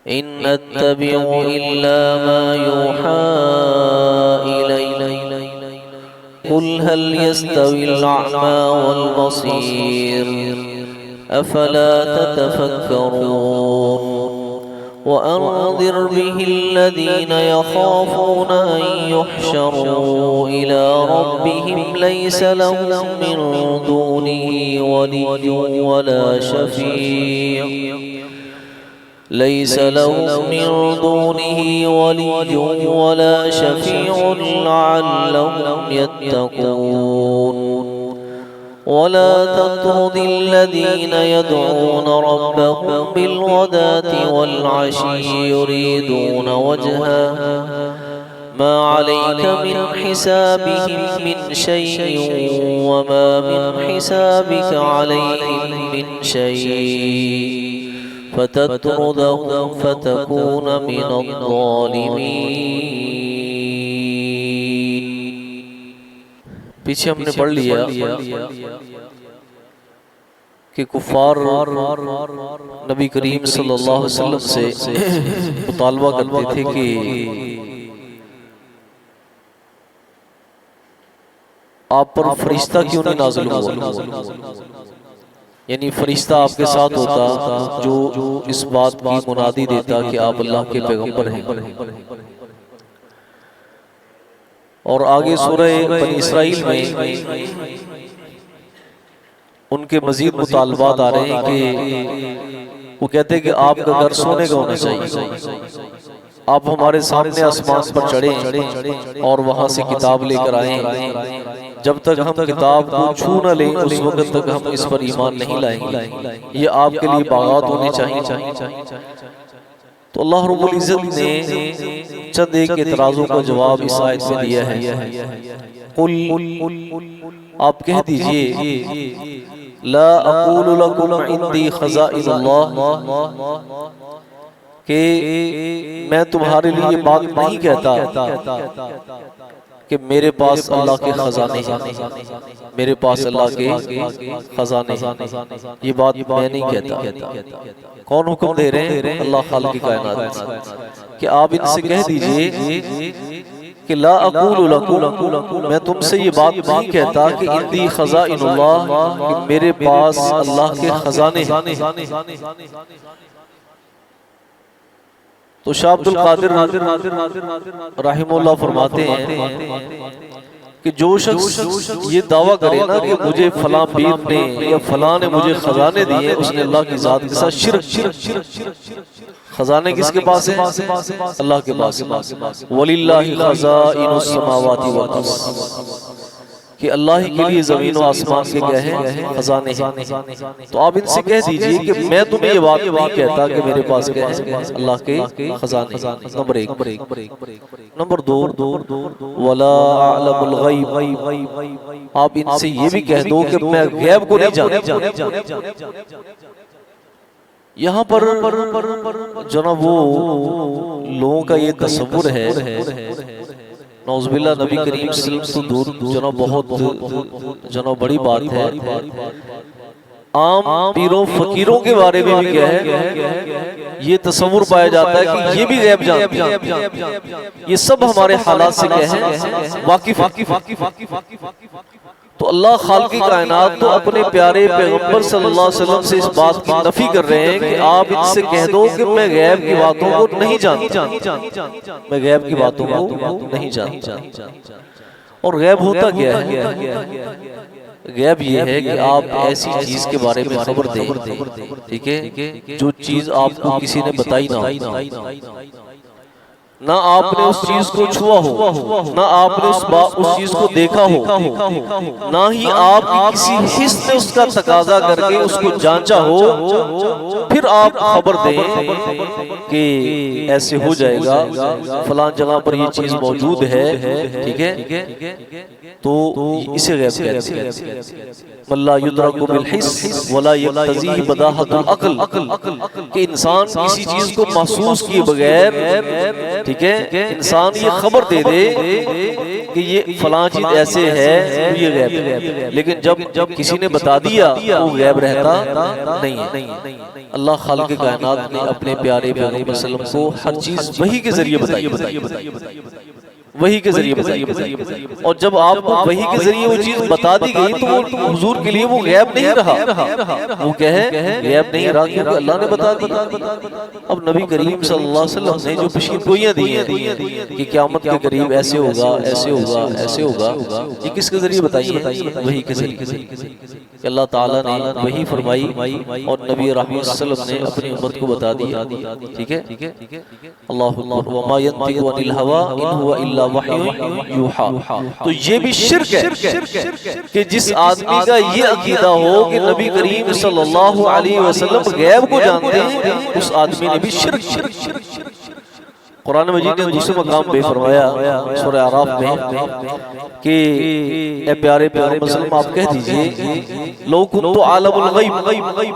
इन अत्तबिउ इल्ला मा यूहा इलैहि कुल हल यस्तविल अअमा वल बसीर अफला ततफक्करून वअन्ज़िर बिहिल्लज़ीना यख़ाफ़ूना अन युहशरू इला रब्बिहिम लैसा लहुम मिन दूनिही वलिय्युन वला शफ़ीअ लैसा लहुम मिन दूनिही वलिय्युन वला शफ़ीअ लअल्लहुम यत्तक़ून वला तत्रुदिल्लज़ीना यदऊना रब्बहुम बिलग़दाति वल्अशी युरीदूना वजहह मा अलैका मिन हिसाबिहिम मिन शैइन वमा मिन हिसाबिका अलैहिम मिन शैइन फतत्रुदहुम फतकून मिनज़्ज़ालिमीन। पीछे हमने पढ़ लिया कि कुफार नबी करीम सल्लल्लाहु अलैहि वसल्लम से मुतालबा करते थे कि आप पर फरिश्ता क्यों नहीं नाज़िल हुआ, यानी फरिश्ता आपके साथ होता जो इस बात की मुनादी देता कि आप अल्लाह के पैगंबर हैं। और आगे सूरह बनी इसराइल में उनके मजीद मुतालबात आ रहे हैं कि वो कहते हैं कि आपका घर सोने का होना चाहिए, आप हमारे सामने आसमान पर चढ़े और वहां से किताब लेकर आए, जब तक हम किताब को छू न लें उस वक्त तक हम इस पर ईमान नहीं लाएंगे, ये आपके लिए बागात होने चाहिए। तो अल्लाह रब्बुल इज़्ज़त ने चंद एक एतराज़ों का जवाब इस आयत में दिया है। कुल, आप कह दीजिए, ला अक़ूलु लकुम इंदी ख़ज़ाइनुल्लाह, कि मैं तुम्हारे लिए बात नहीं कहता कि मेरे पास अल्लाह के खजाने हैं, मेरे पास अल्लाह के खजाने हैं, ये बात मैं नहीं कहता। कौन हुक्म दे रहे हैं? अल्लाह खालिक़ कायनात कि आप इनसे कह दीजिए कि ला अक़ूलु लकुम, मैं तुमसे ये बात नहीं कहता कि इंदी खज़ाइनुल्लाह, कि मेरे पास अल्लाह के खजाने हैं। तो शाह अब्दुल कादिर रहमतुल्लाह फरमाते हैं कि जो शख्स ये दावा करे ना कि मुझे फलां पीर ने या फलां ने मुझे खजाने दिए, उसने अल्लाह की जात के साथ शिर्क। खजाने किसके पास है? अल्लाह के पास। वलिल्लाहि खज़ाइनुस समावाति वल अर्ज़, कि अल्लाह ही के लिए ज़मीन और आसमान के क्या है? खजाने हैं। तो आप इनसे कह दीजिए कि मैं तुम्हें ये बात नहीं कहता कि मेरे पास क्या है? अल्लाह के खजाने। नंबर एक। नंबर दो, वला अअलमुल गैब, आप इनसे ये भी कह दो कि मैं गैब को नहीं जानता। यहाँ पर जो ना वो लोगों का ये तसव्वुर है, नौज़ुबिल्लाह, नबी करीम सल्लल्लाहु अलैहि वसल्लम तो दूर जना बहुत जना बड़ी बात है। आम पीरों फकीरों के बारे में भी क्या है, ये तसव्वुर पाया जाता है कि ये भी गैब जानते हैं। ये सब हमारे हालात से क्या है? वाकिफ। तो अल्लाह खालिक़ कायनात तो अपने प्यारे पैगंबर सल्लल्लाहु अलैहि वसल्लम से इस बात की नफी कर रहे हैं कि आप इनसे कह दो कि मैं गैब की बातों को नहीं जानता, मैं गैब की बातों को नहीं जानता। और गैब होता क्या है? गैब ये है कि आप ऐसी चीज के बारे में खबर दें, ठीक है, जो चीज आपको किसी ने बताई ना हो, ना आपने उस चीज को छुआ हो, ना आपने उस चीज को देखा हो, ना ही आप किसी हिस्स ने उसका तकाजा करके उसको जांचा हो, फिर आप खबर दें कि ऐसे हो जाएगा, फलां जगह पर ये चीज मौजूद है, ठीक है, तो इसे गैब कहते हैं। वल्ला युद्रकु बिल हिस्स वला यक्तज़ी बदाहतुल अक़ल, कि इंसान किसी चीज को महसूस किए बगैर, ठीक है, इंसान ये खबर दे दे कि ये फलां चीज ऐसे है तो ये गैब है, लेकिन जब किसी ने बता दिया वो गैब रहता नहीं है। अल्लाह खालिक कायनात ने अपने प्यारे पैगंबर सल्लल्लाहु अलैहि वसल्लम को हर चीज वही के जरिए बताई, वही के जरिए बताई। और जब आपको वही के जरिए वो चीज बता दी गई तो वो हुजूर के लिए वो गैब नहीं रहा, वो क्या है, गैब नहीं रहा, क्योंकि अल्लाह ने बता दिया। अब नबी करीम सल्लल्लाहु अलैहि वसल्लम ने जो पेशीगोइयां दी हैं कि क़यामत के करीब ऐसे होगा, ऐसे होगा, ऐसे होगा, ये किसके जरिए बताई है, वही के जरिए। अल्लाह ताला ने वही फरमाई और नबी रहमत सल्लल्लाहु अलैहि वसल्लम ने अपनी उम्मत को बता दिया। ठीक है, अल्लाहु वमा यंतिकु अनिल हवा इन हुवा इल्ला वह्युन यूहा। तो ये भी शिर्क है कि जिस आदमी का ये अकीदा हो कि नबी करीम सल्लल्लाहु अलैहि वसल्लम गैब को जानते हैं, उस आदमी ने भी शिर्क। कुरान मजीद ने दूसरे मकाम पे फरमाया सूरह आराफ में कि ए प्यारे पैगंबर सल्लल्लाहु आप कह दीजिए लो कुन्तु आलमुल गैब,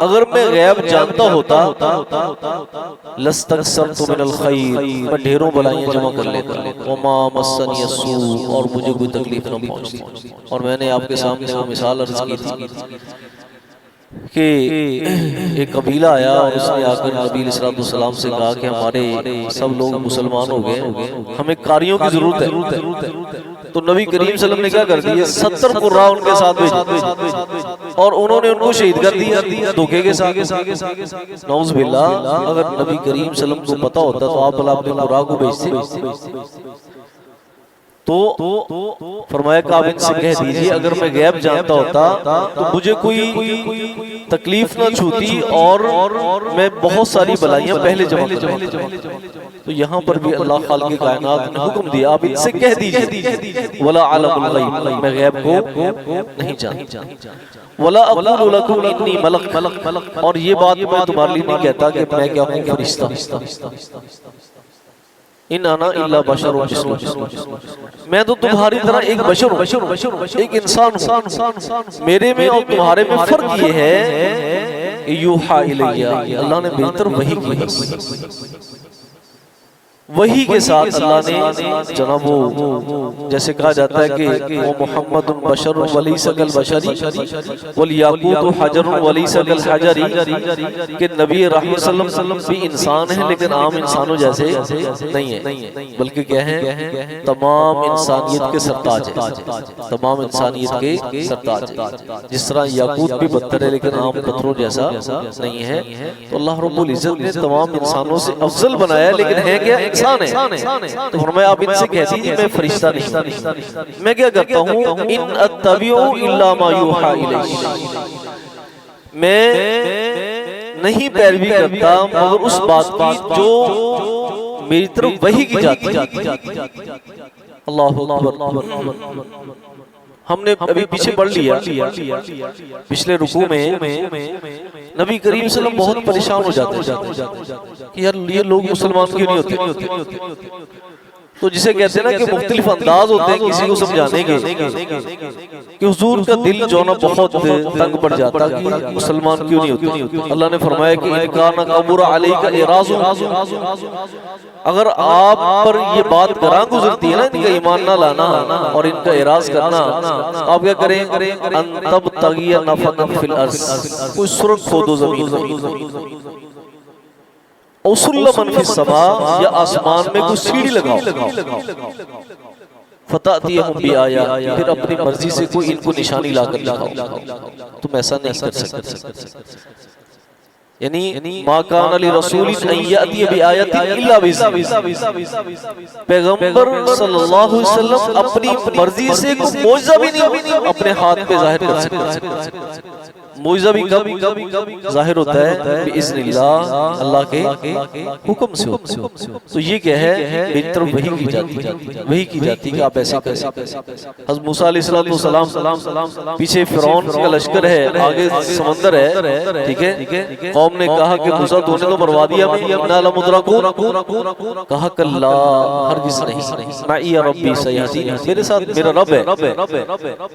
अगर मैं गैब जानता होता लस्तकसरतु मिनल खैर, मैं ढेरों भलाइयां जमा कर लेता, वमा मस्सनी अस्सू, और मुझे कोई तकलीफ न पहुंचती। और मैंने आपके सामने वो मिसाल अर्ज की थी कि एक कबीला आया और उसने आकर नबी अलैहिस्सलाम से कहा कि हमारे सब लोग मुसलमान हो गए, हमें कारियों की जरूरत है। तो नबी करीम सल्लल्लाहु अलैहि वसल्लम ने क्या कर दिया, 70 कुर्रा उनके साथ भेजे और उन्होंने उनको शहीद कर दिया धोखे के साथ। नौज़ बिल्लाह, अगर नबी करीम सल्लल्लाहु अलैहि वसल्लम को पता होता तो आप अपने कुर्रा को भेजते। तो फरमाया कि आप इनसे कह दीजिए अगर मैं गैब जानता होता तो मुझे कोई तकलीफ ना छूती और मैं बहुत सारी बलाइयां पहले जमा कर। तो यहाँ पर भी अल्लाह खालिक कायनात ने हुक्म दिया आप इनसे कह दीजिए वला अलमुल गैब, मैं गैब को नहीं जानता, वला अक़ूलु लकुम इन्नी मलक, और ये बात मैं तुम्हारे लिए नहीं कहता कि मैं क्या हूँ फरिश्ता। इन आना इल्ला बशरुन मिस्लुकुम, मैं तो तुम्हारी तरह एक बशर हूँ, एक इंसान हूँ। मेरे में और तुम्हारे में फर्क ये है यूहा इलैया, अल्लाह ने बेहतर वही की, वही के साथ अल्लाह ने जनाब वो जैसे कहा जाता है कि वो मोहम्मद बशर वलैसा कल बशरी वल याकूत हजर वलैसा कल हजरी, कि नबी रहमत सल्लल्लाहु अलैहि वसल्लम भी इंसान है लेकिन आम इंसानों जैसे नहीं है, बल्कि क्या है, तमाम इंसानियत के सरताज है, तमाम इंसानियत के सरताज है। जिस तरह याकूत भी पत्थर है लेकिन आम पत्थरों जैसा नहीं है, तो अल्लाह रब्बुल इज्जत ने तमाम इंसानों से अफजल बनाया, लेकिन है क्या, इंसान है। तो फरमाया आप इनसे कह दीजिए मैं फरिश्ता नहीं, मैं क्या करता हूँ, इन अत्तबिउ इल्ला मा यूहा इलैया, मैं नहीं पैरवी करता मगर उस बात की जो मेरी तरफ वही की जाती है। अल्लाहु अकबर। हमने अभी पीछे पढ़ लिया पिछले रुकू में नबी करीम सल्लल्लाहु अलैहि वसल्लम बहुत परेशान हो जाते कि यार ये लोग मुसलमान क्यों नहीं होते। तो जिसे कहते हैं ना कि मुख्तलिफ अंदाज होते हैं किसी को समझाने के कि हुजूर का दिल जो ना बहुत तंग पड़ जाता कि मुसलमान क्यों नहीं होते। अल्लाह ने फरमाया कि इनका ना कबूर अलैका इराज़ु, अगर आप पर ये बात गरां गुजरती है ना इनका ईमान ना लाना और इनका इराज करना, आप क्या करें, अंतब तगिया नफकन फिल अर्ज़, कोई सुरख खोदो जमीन, उसुल्लमन फिस समा, या आसमान में कोई सीढ़ी लगाओ, फतातियहुम बिआया, फिर अपनी मर्जी से कोई इनको निशानी लाकर दिखाओ। तुम ऐसा नहीं कर सकते, यानी मा कान अली रसूलिन अन याती बिआयतिन इल्ला बिइज़्निही, पैगंबर सल्लल्लाहु अलैहि वसल्लम अपनी मर्जी से कोई मौजज़ा भी नहीं अपने हाथ पे जाहिर कर सकते। मौजज़ा भी कब जाहिर होता है, बिइज़्निल्लाह, अल्लाह के हुक्म से होता है। तो ये क्या है, मेरी तरफ वही की जाती है, वही की जाती है कि आप ऐसे करें। हज़रत मूसा अलैहिस्सलाम पीछे फिरौन का लश्कर है, आगे समंदर है, ठीक है। कौम ने कहा कि मूसा तूने तो मरवा दिया, इन्ना लमुद्रकून, कहा कल्ला हरगिज़ नहीं, मई रब्बी सयहदीन, मेरे साथ मेरा रब है,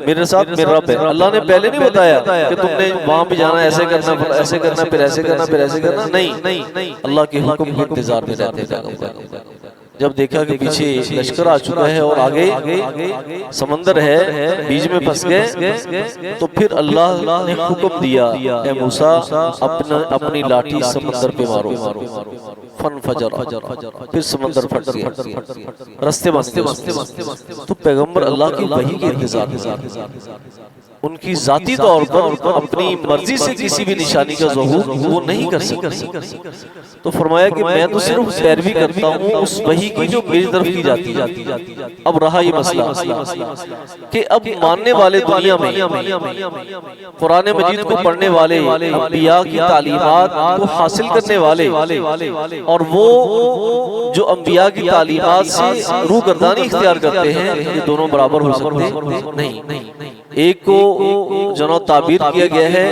मेरे साथ मेरा रब है। अल्लाह ने पहले नहीं बताया कि तुमने वहां भी जाना, ऐसे करना, ऐसे करना, फिर ऐसे करना, फिर ऐसे करना, नहीं, अल्लाह के हुक्म के इंतजार में रहते हैं। जब देखा कि पीछे लश्कर आ चुका है और आगे समंदर है, बीच में फंस गए, तो फिर अल्लाह ने हुक्म दिया, ए मूसा अपनी लाठी समंदर पे मारो, फन फजर, फिर समंदर फट गया, रास्ते बंद। तो पैगंबर अल्लाह की वही के इंतजार, उनकी जाती तौर पर अपनी मर्जी से किसी भी निशानी का ज़हूर वो नहीं कर सकते। तो फरमाया कि मैं तो सिर्फ पैरवी करता हूँ उस वही की जो मेरी तरफ की जाती है। अब रहा ये मसला कि अब मानने वाले दुनिया में कुरान मजीद को पढ़ने वाले, अंबिया की तालीमात को हासिल करने वाले, और वो जो अंबिया की तालीमात से रूहगर्दानी इख्तियार करते हैं, ये दोनों बराबर हो सकते नहीं। एक को जनो ताबीर किया गया है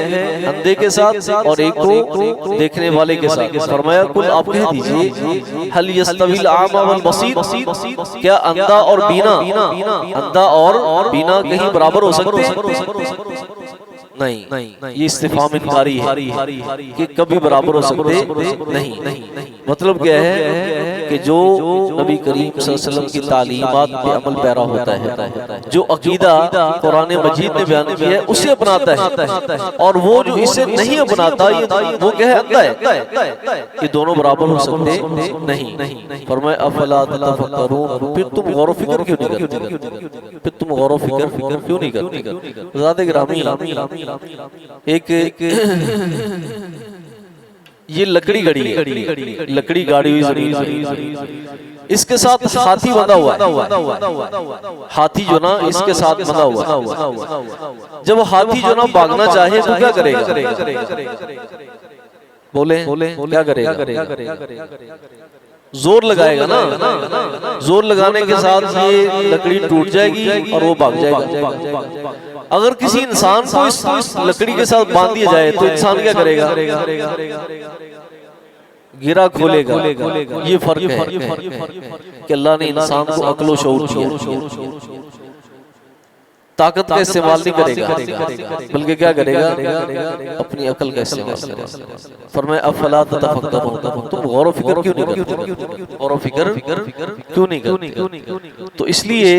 अंधे के साथ और एक को देखने वाले के साथ। फरमाया कुल आप कह दीजिए हल यस्तविल आमा वल बसीर, क्या अंधा और बीना, अंधा और बीना कहीं बराबर हो सकते हैं? नहीं, ये इस्तिफाम इनकारी है कि कभी बराबर हो सकते नहीं। मतलब क्या है कि जो नबी करीम सल्लल्लाहु अलैहि वसल्लम की तालीमात पे अमल पैरा होता है, जो अकीदा कुरान मजीद ने बयान किया है उसे अपनाता है, और वो जो इसे नहीं अपनाता वो क्या है, अंधा है। ये दोनों बराबर हो सकते नहीं। फरमाया अफला ततफक्करून, फिर तुम गौर फिक्र क्यों नहीं करते? फिर तुम गौर फिक्र क्यों नहीं करते? ज़ात गिरामी एक ये लकड़ी गड़ी है, लकड़ी गाड़ी हुई जमीन, इसके साथ हाथी बंधा हुआ है। हाथी जो ना इसके साथ बंधा हुआ है। जब हाथी जो ना भागना चाहे तो क्या करेगा? बोले क्या करेगा? जोर लगाएगा ना, जोर लगाने के साथ ये लकड़ी टूट जाएगी और वो भाग जाएगा। अगर किसी इंसान को इस लकड़ी के साथ बांध दिया जाए तो इंसान क्या करेगा? गिरा खोलेगा। ये फर्क है कि अल्लाह ने इंसान को अक्ल व शऊर दिया, ताकत का इस्तेमाल नहीं करेगा, बल्कि क्या करेगा? अपनी अकल का इस्तेमाल करेगा। फरमाया अफला ततफक्करून, तुम गौर व फिक्र क्यों नहीं करते? गौर व फिक्र क्यों नहीं करते? तो इसलिए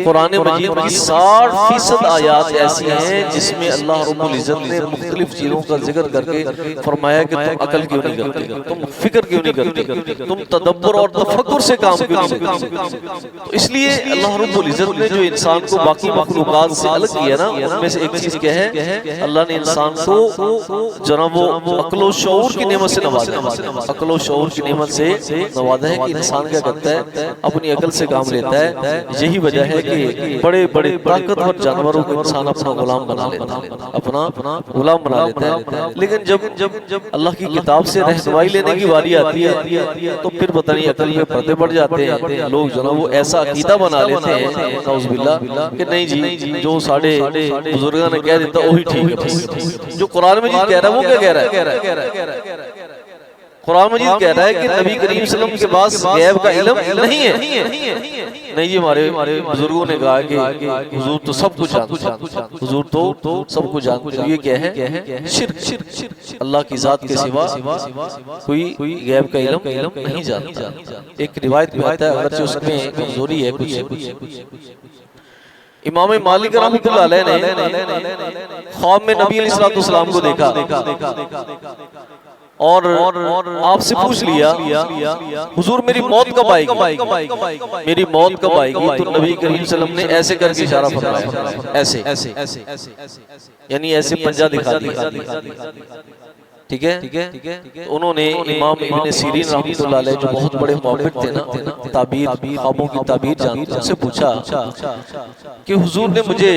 कुरान मजीद की 60% आयात ऐसी हैं जिसमें अल्लाह रब्बुल इज्जत ने मुख्तलिफ चीजों का जिक्र करके फरमाया कि तुम अकल क्यों नहीं करते, तुम फिक्र क्यों नहीं करते, तुम तदब्बर और तफक्कुर से काम क्यों नहीं करते? तो इसलिए अल्लाह रब्बुल इज्जत ने जो इंसान को बाकी मखलूक से अलग किया ना, उनमें से एक चीज क्या है, अल्लाह ने इंसान को जरा वो अक्ल व शऊर की नेमत से नवाजा है। अक्ल व शऊर की नेमत से नवाजा है कि इंसान क्या करता है? अपनी अकल से काम लेता है। यही वजह है कि बड़े बड़े ताकतवर जानवरों को इंसान अपना गुलाम बना लेता है, अपना गुलाम बना लेता है। लेकिन जब अल्लाह की किताब से रहनुमाई लेने की बारी आती है तो फिर पता नहीं अकल में पर्दे पड़ जाते हैं। लोग जो ना वो ऐसा अकीदा बना लेते हैं नौज़ुबिल्लाह कि नहीं जी, जो साढ़े बुजुर्गों ने कह देता वही ठीक है। जो कुरान मजीद कह रहा है वो क्या कह रहा है? कुरान मजीद कह रहा है कि नबी करीम सल्लल्लाहु अलैहि वसल्लम के पास गैब का इल्म नहीं है। नहीं जी, हमारे बुजुर्गों ने कहा कि हुजूर तो सब कुछ जानते, हुजूर तो सब कुछ जानते। ये क्या है? शिर्क। अल्लाह की जात के सिवा कोई गैब का इल्म नहीं जानता। एक रिवायत में आता है, अगरचे उसमें कमजोरी है कुछ, इमाम मालिक रहमतुल्लाह अलैह ने ख्वाब में नबी अलैहिस्सलातु वस्सलाम को देखा और आपसे पूछ लिया, हुजूर मेरी मौत कब आएगी, मेरी मौत कब आएगी? तो नबी करीम सल्लल्लाहु अलैहि वसल्लम ने ऐसे करके इशारा फरमाया, ऐसे यानी ऐसे पंजा दिखा दिया। ठीक है। तो उन्होंने इमाम इब्न सीरीन रहमतुल्लाह अलैह जो बहुत बड़े मुहब्बित थे ना, ताबीर ख्वाबों की ताबीर जानते, उनसे पूछा कि हुजूर ने मुझे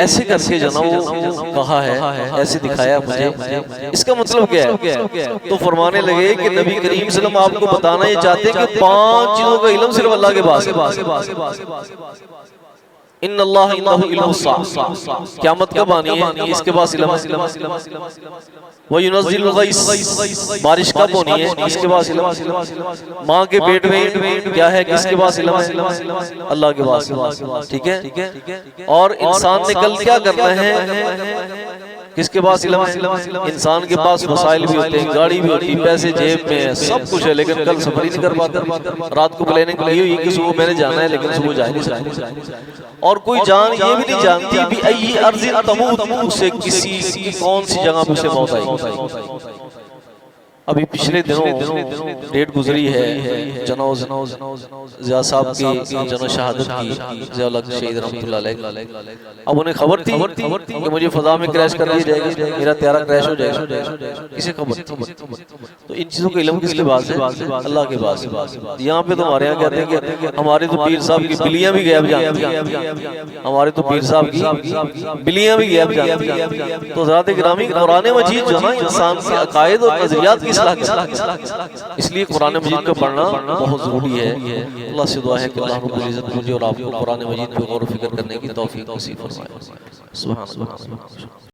ऐसे करके जनाब कहा है, ऐसे दिखाया मुझे, इसका मतलब क्या है? तो फरमाने लगे कि नबी करीम सल्लल्लाहु अलैहि वसल्लम आपको बताना ये चाहते हैं कि 5 चीजों का इल्म सिर्फ अल्लाह के पास है। इन्नल्लाह इंदहु इल्मुस्सा, क़यामत कब आनी है इसके पास इल्म है। व युनज़्ज़िलुल गैस, बारिश कब होनी है इसके पास इल्म है। माँ के पेट में क्या है किसके पास इल्म है? अल्लाह के पास। ठीक है। और इंसान ने कल क्या करना है किसके पास इल्म है? इंसान के पास वसाइल भी होते हैं, गाड़ी भी होती है, पैसे जेब में है, सब कुछ है, लेकिन कल सफर ही नहीं कर पाता। रात को प्लानिंग की हुई कि सुबह मैंने जाना है, लेकिन सुबह जा नहीं सकता। और कोई जान ये भी नहीं जानती भी अय्यी अर्ज़िन तमूत, उसे किसी की कौन सी जगह पे उसे मौत आएगी। अभी पिछले दिनों डेट गुजरी है ज़िया साहब की जनो शहादत की, ज़िया शहीद रहमतुल्लाह अलैह। अब उन्हें खबर थी कि मुझे फजा में क्रैश कर दी जाएगी, मेरा त्यारा क्रैश हो जाएगा, किसे खबर थी? तो इन चीज़ों का इल्म किसके पास है? अल्लाह के पास। यहाँ पे तो हमारे यहाँ कहते हैं कि हमारे तो पीर साहब की बिल्लियाँ भी गायब जानती हैं, हमारे तो पीर साहब की बिल्लियाँ भी गायब जानती हैं। तो ज़रात गिरामी, कुरान मजीद जो है इंसान के अकायद और नज़रियात की इसलिए कुरान मजीद को पढ़ना बहुत जरूरी है। अल्लाह से दुआ है कि अल्लाह रब्बुल इज्जत मुझे और आपको कुरान मजीद पे गौर व फिक्र करने की तौफीक नसीब फरमाए। सुभान अल्लाह।